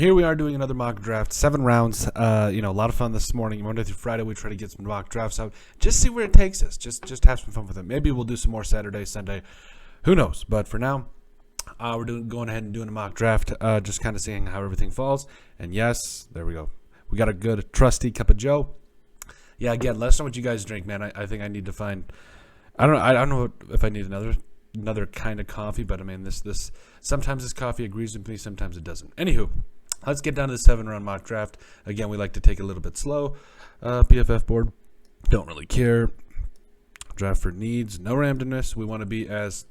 here we are doing another mock draft, 7 rounds. A lot of fun this morning. Monday through Friday, we try to get some mock drafts out. Just see where it takes us. Just have some fun with it. Maybe we'll do some more Saturday, Sunday. Who knows? But for now, we're going ahead and doing a mock draft, just kind of seeing how everything falls. And yes, there we go. We got a good trusty cup of Joe. Yeah, again, let us know what you guys drink, man. I think I need to find. I don't know if I need another kind of coffee, but I mean this sometimes this coffee agrees with me, sometimes it doesn't. Anywho, let's get down to the 7-round mock draft. Again, we like to take it a little bit slow. PFF board, don't really care. Draft for needs, no randomness. We want to be as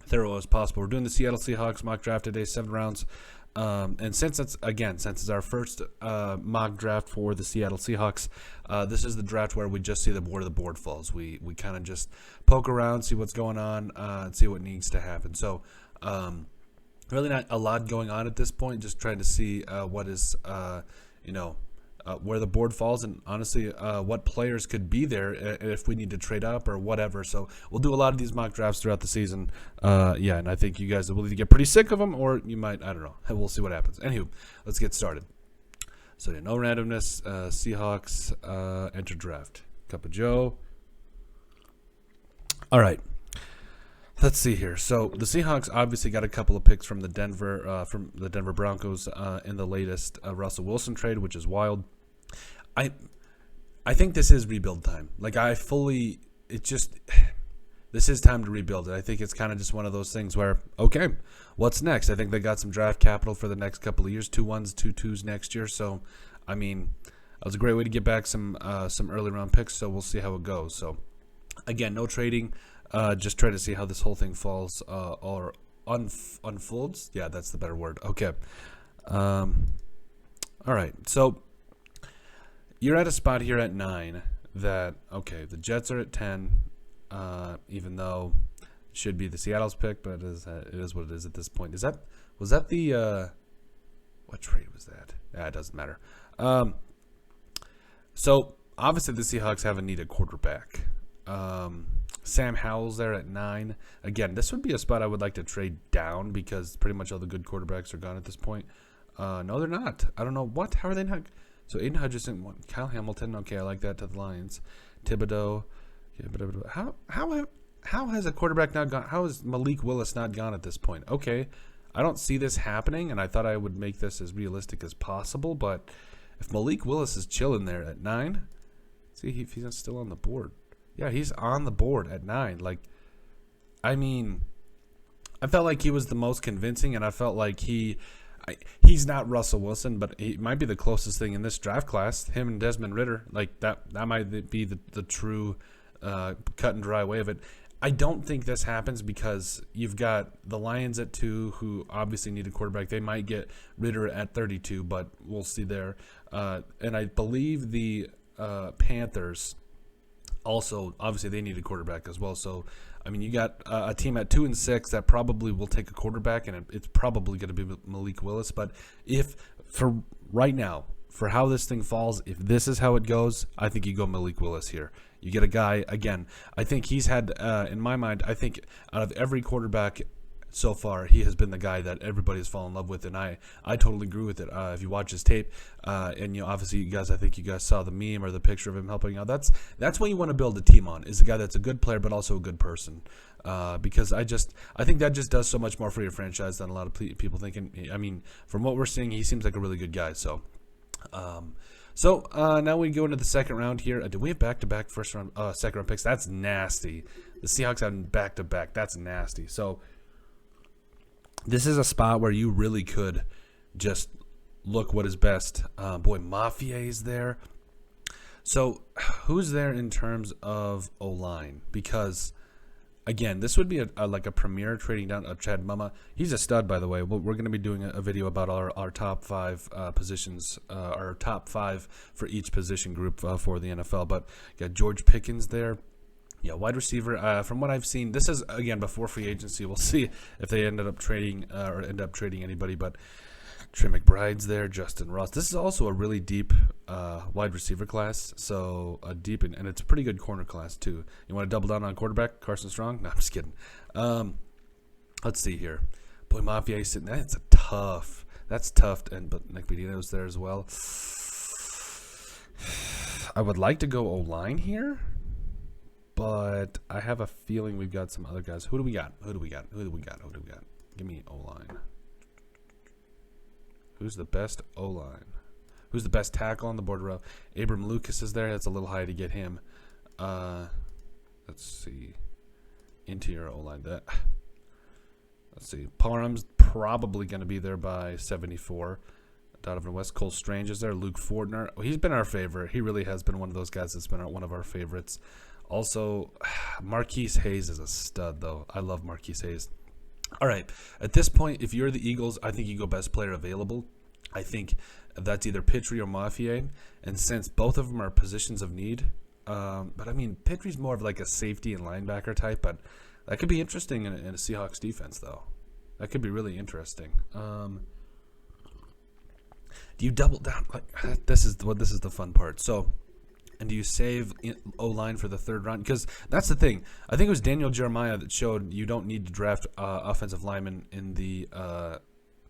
thorough as possible. We're doing the Seattle Seahawks mock draft today, 7 rounds. And since it's our first mock draft for the Seattle Seahawks, this is the draft where we just see where the board falls. We kind of just poke around, see what's going on, and see what needs to happen. So really not a lot going on at this point, just trying to see what is, where the board falls, and honestly what players could be there if we need to trade up or whatever. So we'll do a lot of these mock drafts throughout the season. And I think you guys will either get pretty sick of them or you might, I don't know. We'll see what happens. Anywho, let's get started. So no randomness. Seahawks, enter draft. Cup of Joe. All right. Let's see here. So the Seahawks obviously got a couple of picks from the Denver Broncos in the latest Russell Wilson trade, which is wild. I think this is rebuild time. This is time to rebuild it. I think it's kind of just one of those things where, okay, what's next? I think they got some draft capital for the next couple of years, 2 1s, 2 2s next year. So, I mean, that was a great way to get back some early round picks. So we'll see how it goes. So, again, no trading. Just try to see how this whole thing falls or unfolds. Yeah, that's the better word. Okay. All right. So you're at a spot here at 9 that, okay, the Jets are at 10, even though it should be the Seattle's pick, but it is what it is at this point. Was that the what trade was that? Yeah, it doesn't matter. So obviously the Seahawks have a needed quarterback. Sam Howell's there at 9. Again, this would be a spot I would like to trade down because pretty much all the good quarterbacks are gone at this point. No, they're not. I don't know what. How are they not? So Aiden Hutchinson, Kyle Hamilton. Okay, I like that to the Lions. Thibodeau. Yeah, how has a quarterback not gone? How is Malik Willis not gone at this point? Okay, I don't see this happening, and I thought I would make this as realistic as possible. But if Malik Willis is chilling there at 9, see if he's still on the board. Yeah, he's on the board at 9. I felt like he was the most convincing, and I felt like he's not Russell Wilson, but he might be the closest thing in this draft class. Him and Desmond Ridder, that might be the true cut and dry way of it. I don't think this happens because you've got the Lions at 2, who obviously need a quarterback. They might get Ridder at 32, but we'll see there. And I believe the Panthers also, obviously, they need a quarterback as well. So, I mean, you got a team at 2 and 6 that probably will take a quarterback, and it's probably going to be Malik Willis. But if for right now, for how this thing falls, if this is how it goes, I think you go Malik Willis here. You get a guy, again, I think he's had, in my mind, I think out of every quarterback so far, he has been the guy that everybody's fallen in love with, and I totally agree with it. If you watch his tape, and obviously I think you guys saw the meme or the picture of him helping out. That's what you want to build a team on, is a guy that's a good player but also a good person. Because I think that just does so much more for your franchise than a lot of people thinking. I mean, from what we're seeing, he seems like a really good guy. So now we go into the second round here. Do we have back-to-back second round picks? That's nasty. The Seahawks have back-to-back. That's nasty. So this is a spot where you really could just look what is best. Boy, Mafie's there. So who's there in terms of O-line? Because, again, this would be a premier trading down of Chad Mumma. He's a stud, by the way. We're going to be doing a video about our top 5 positions, our top 5 for each position group for the NFL. But you got George Pickens there. Yeah, wide receiver. From what I've seen, this is, again, before free agency. We'll see if they end up trading anybody. But Trey McBride's there, Justin Ross. This is also a really deep wide receiver class. So deep, and it's a pretty good corner class, too. You want to double down on quarterback, Carson Strong? No, I'm just kidding. Let's see here. Boy, Mafia sitting. That's That's tough, but Nick Bedino's there as well. I would like to go O-line here, but I have a feeling we've got some other guys. Who do we got? Give me O-line. Who's the best O-line? Who's the best tackle on the board row? Abram Lucas is there. That's a little high to get him. Let's see. Interior O-line. Let's see. Parham's probably going to be there by 74. Donovan West. Cole Strange is there. Luke Fortner. He's been our favorite. He really has been one of those guys that's been one of our favorites. Also, Marquise Hayes is a stud, though. I love Marquise Hayes. All right. At this point, if you're the Eagles, I think you go best player available. I think that's either Pitre or Maffier. And since both of them are positions of need, but I mean, Pitre's more of like a safety and linebacker type, but that could be interesting in a Seahawks defense, though. That could be really interesting. Do you double down? Like this is the fun part. So, and do you save O-line for the third round? Because that's the thing. I think it was Daniel Jeremiah that showed you don't need to draft offensive linemen in the.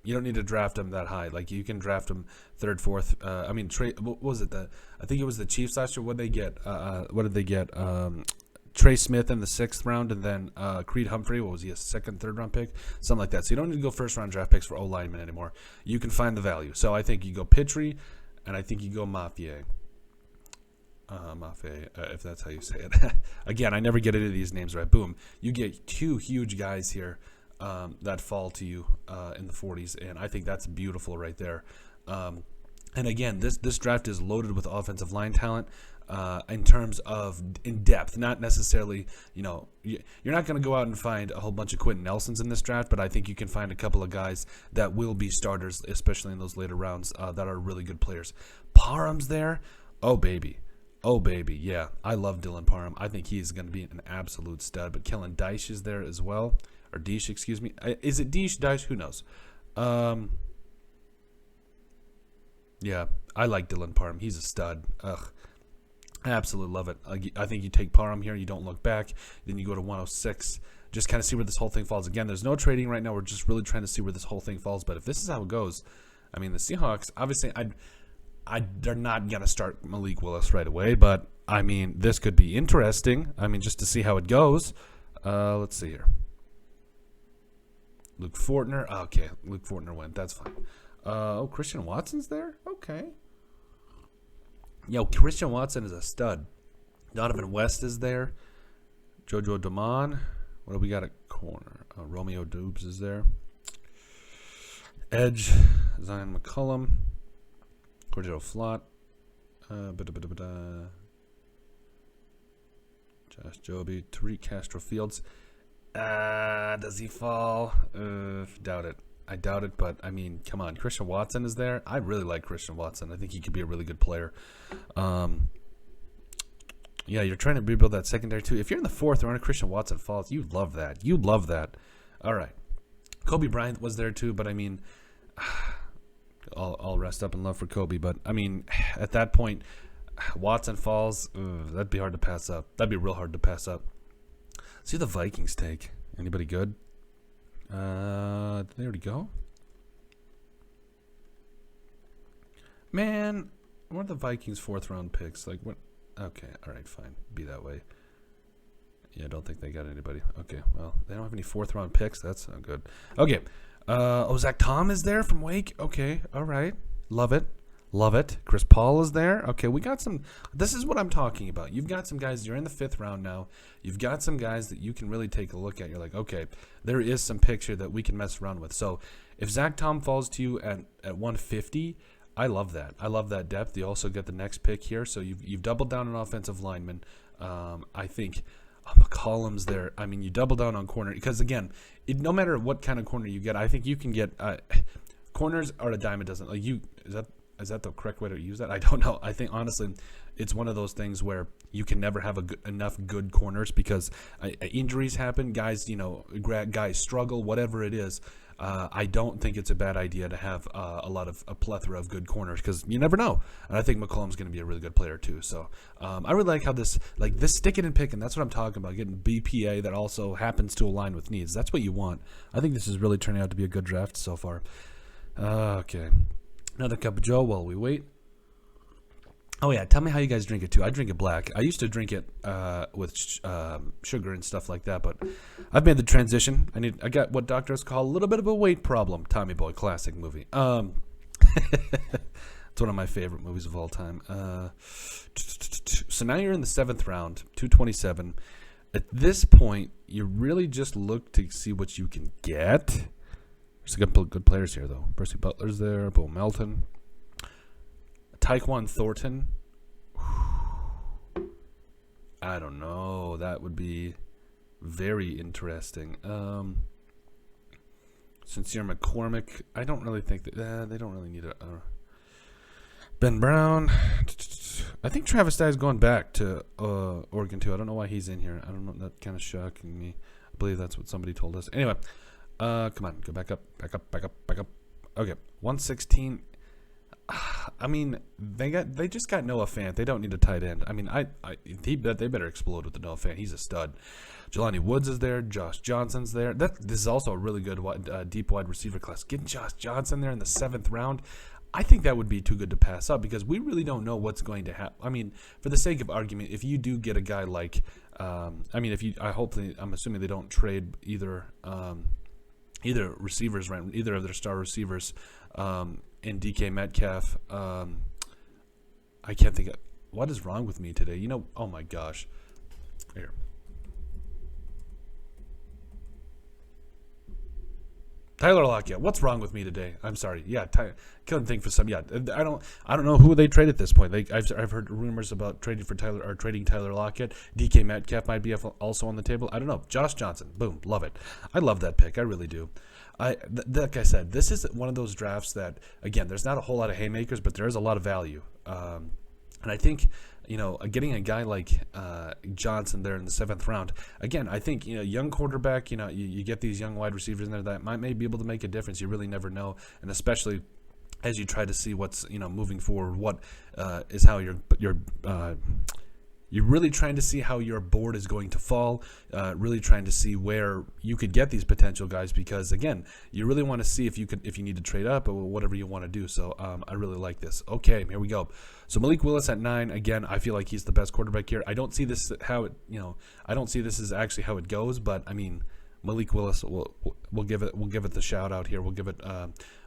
You don't need to draft them that high. Like you can draft them third, fourth. I mean, what was it? I think it was the Chiefs last year. What did they get? What did they get? Trey Smith in the 6th round, and then Creed Humphrey. What was he? A second, third round pick, something like that. So you don't need to go first round draft picks for O linemen anymore. You can find the value. So I think you go Pitre, and I think you go Maffier. Maffier, if that's how you say it. Again, I never get any of these names right. Boom, you get 2 huge guys here. That fall to you in the 40s, and I think that's beautiful right there. And again, this draft is loaded with offensive line talent in terms of in depth, not necessarily, you're not going to go out and find a whole bunch of Quentin Nelsons in this draft, but I think you can find a couple of guys that will be starters, especially in those later rounds, that are really good players. Parham's there. Oh, baby, yeah. I love Dylan Parham. I think he's going to be an absolute stud, but Kellen Diesch is there as well. Or Diesch, excuse me. Is it Diesch? Who knows? Yeah, I like Dylan Parham. He's a stud. Ugh. I absolutely love it. I think you take Parham here. You don't look back. Then you go to 106. Just kind of see where this whole thing falls. Again, there's no trading right now. We're just really trying to see where this whole thing falls. But if this is how it goes, I mean, the Seahawks, obviously, they're not going to start Malik Willis right away. But, I mean, this could be interesting. I mean, just to see how it goes. Let's see here. Luke Fortner. Okay, Luke Fortner went. That's fine. Christian Watson's there? Okay. Yo, Christian Watson is a stud. Donovan West is there. Jojo Damon. What do we got at corner? Romeo Dubes is there. Edge. Zion McCullum. Cordero Flott. Josh Joby. Tariq Castro Fields. Does he fall? Doubt it. I doubt it, but I mean, come on. Christian Watson is there. I really like Christian Watson. I think he could be a really good player. Yeah, you're trying to rebuild that secondary too. If you're in the 4th round, Christian Watson falls. You love that. You love that. All right. Kobe Bryant was there too, but I mean, I'll rest up in love for Kobe. But I mean, at that point, Watson falls. That'd be hard to pass up. That'd be real hard to pass up. Let's see who the Vikings take. Anybody good? Did they already go? Man, what are the Vikings' 4th round picks? Like what? Okay, all right, fine. Be that way. Yeah, I don't think they got anybody. Okay, well, they don't have any 4th round picks. That's not good. Okay. Zach Tom is there from Wake. Okay, all right. Love it. Love it. Chris Paul is there. Okay, we got some. This is what I'm talking about. You've got some guys. You're in the 5th round now. You've got some guys that you can really take a look at. You're like, okay, there is some picture that we can mess around with. So if Zach Tom falls to you at 150, I love that. I love that depth. You also get the next pick here. So you've doubled down on offensive linemen. I think McCollum's there. I mean, you double down on corner. Because, again, no matter what kind of corner you get, I think you can get corners are a dime a dozen. Like is that the correct way to use that? I don't know. I think, honestly, it's one of those things where you can never have enough good corners because injuries happen. Guys, guys struggle, whatever it is. I don't think it's a bad idea to have a plethora of good corners because you never know. And I think McCollum's going to be a really good player too. So I really like how this stick it and pick, and that's what I'm talking about, getting BPA that also happens to align with needs. That's what you want. I think this is really turning out to be a good draft so far. Okay. Another cup of Joe while we wait. Oh yeah, tell me how you guys drink it too. I drink it black. I used to drink it with sugar and stuff like that, but I've made the transition. I got what doctors call a little bit of a weight problem. Tommy Boy, classic movie. It's one of my favorite movies of all time. So now you're in the 7th round, 227. At this point, you really just look to see what you can get. There's a couple good players here, though. Percy Butler's there, Bo Melton. Tyquan Thornton. I don't know. That would be very interesting. Sincere McCormick. I don't really think that they don't really need a Ben Brown. I think Travis Dye is going back to Oregon too. I don't know why he's in here. I don't know. That kind of shocking me. I believe that's what somebody told us. Anyway, come on, go back up. Okay, 116. I mean, they just got Noah Fant. They don't need a tight end. I mean, they better explode with the Noah Fant. He's a stud. Jelani Woods is there. Josh Johnson's there. This is also a really good deep wide receiver class. Getting Josh Johnson there in the 7th round, I think that would be too good to pass up because we really don't know what's going to happen. I mean, for the sake of argument, if you do get a guy like, I'm assuming they don't trade either receivers, right? Either of their star receivers. And DK Metcalf, I can't think of what is wrong with me today. Oh my gosh. Here. Tyler Lockett. What's wrong with me today? I'm sorry. Yeah, couldn't think for some. Yeah, I don't know who they trade at this point. I've heard rumors about trading Tyler Lockett. DK Metcalf might be also on the table. I don't know. Josh Johnson. Boom. Love it. I love that pick. I really do. Like I said, this is one of those drafts that, again, there's not a whole lot of haymakers, but there is a lot of value. And I think, getting a guy like Johnson there in the 7th round, again, I think, young quarterback, you get these young wide receivers in there that may be able to make a difference. You really never know. And especially as you try to see what's, moving forward, what is how you're really trying to see how your board is going to fall, really trying to see where you could get these potential guys because, again, you really want to see if you need to trade up or whatever you want to do. So I really like this. Okay, here we go. So Malik Willis at 9. Again, I feel like he's the best quarterback here. I don't see this I don't see this as actually how it goes, but I mean, Malik Willis, we'll give it the shout out here. We'll give it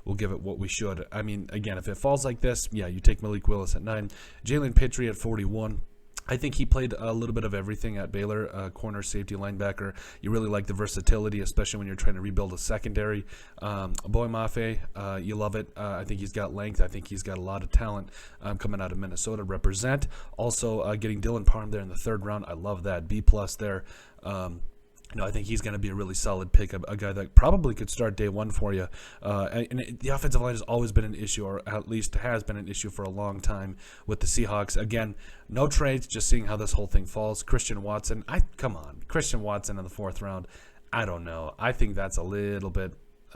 what we should. I mean, again, if it falls like this, yeah, you take Malik Willis at 9. Jalen Pitre at 41. I think he played a little bit of everything at Baylor, corner, safety, linebacker. You really like the versatility, especially when you're trying to rebuild a secondary. Boy Mafe, you love it. I think he's got length. I think he's got a lot of talent coming out of Minnesota. Represent. Also getting Dylan Parham there in the 3rd round. I love that. B+ there. I think he's going to be a really solid pick, a guy that probably could start day one for you. And the offensive line has always been an issue, or at least has been an issue for a long time with the Seahawks. Again, no trades, just seeing how this whole thing falls. Christian Watson, come on. Christian Watson in the 4th round, I don't know. I think that's a little bit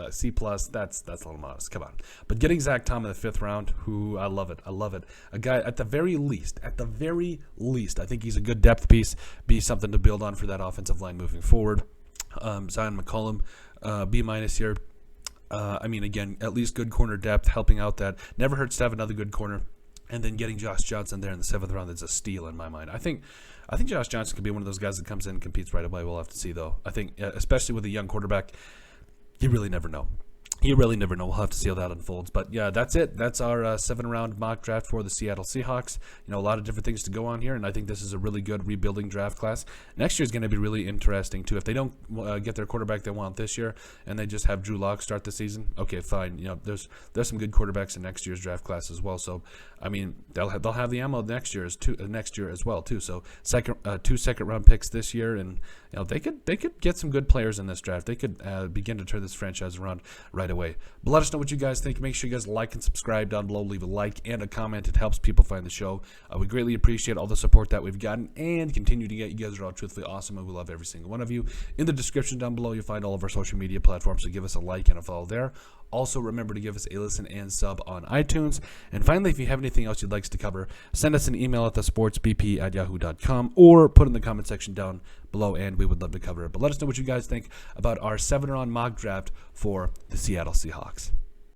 C+, that's a little modest. Come on. But getting Zach Tom in the 5th round, I love it. A guy at the very least, I think he's a good depth piece, be something to build on for that offensive line moving forward. Zion McCollum, B- here. Again, at least good corner depth, helping out that. Never hurts to have another good corner. And then getting Josh Johnson there in the 7th round is a steal in my mind. I think Josh Johnson could be one of those guys that comes in and competes right away. We'll have to see, though. I think, especially with a young quarterback, you really never know. We'll have to see how that unfolds. But, yeah, that's it. That's our 7-round mock draft for the Seattle Seahawks. A lot of different things to go on here, and I think this is a really good rebuilding draft class. Next year is going to be really interesting, too. If they don't get their quarterback they want this year and they just have Drew Lock start the season, okay, fine. There's some good quarterbacks in next year's draft class as well. So, I mean, they'll have the ammo next year as well, too. So, 2 second-round picks this year, and they could get some good players in this draft. They could begin to turn this franchise around right away. But let us know what you guys think. Make sure you guys like and subscribe down below. Leave a like and a comment. It helps people find the show. We greatly appreciate all the support that we've gotten and continue to get. You guys are all truthfully awesome, and we love every single one of you. In the description down below, you'll find all of our social media platforms, so give us a like and a follow there. Also, remember to give us a listen and sub on iTunes. And finally, if you have anything else you'd like us to cover, send us an email at thesportsbp@yahoo.com or put in the comment section down below, and we would love to cover it. But let us know what you guys think about our 7-round mock draft for the Seattle Seahawks.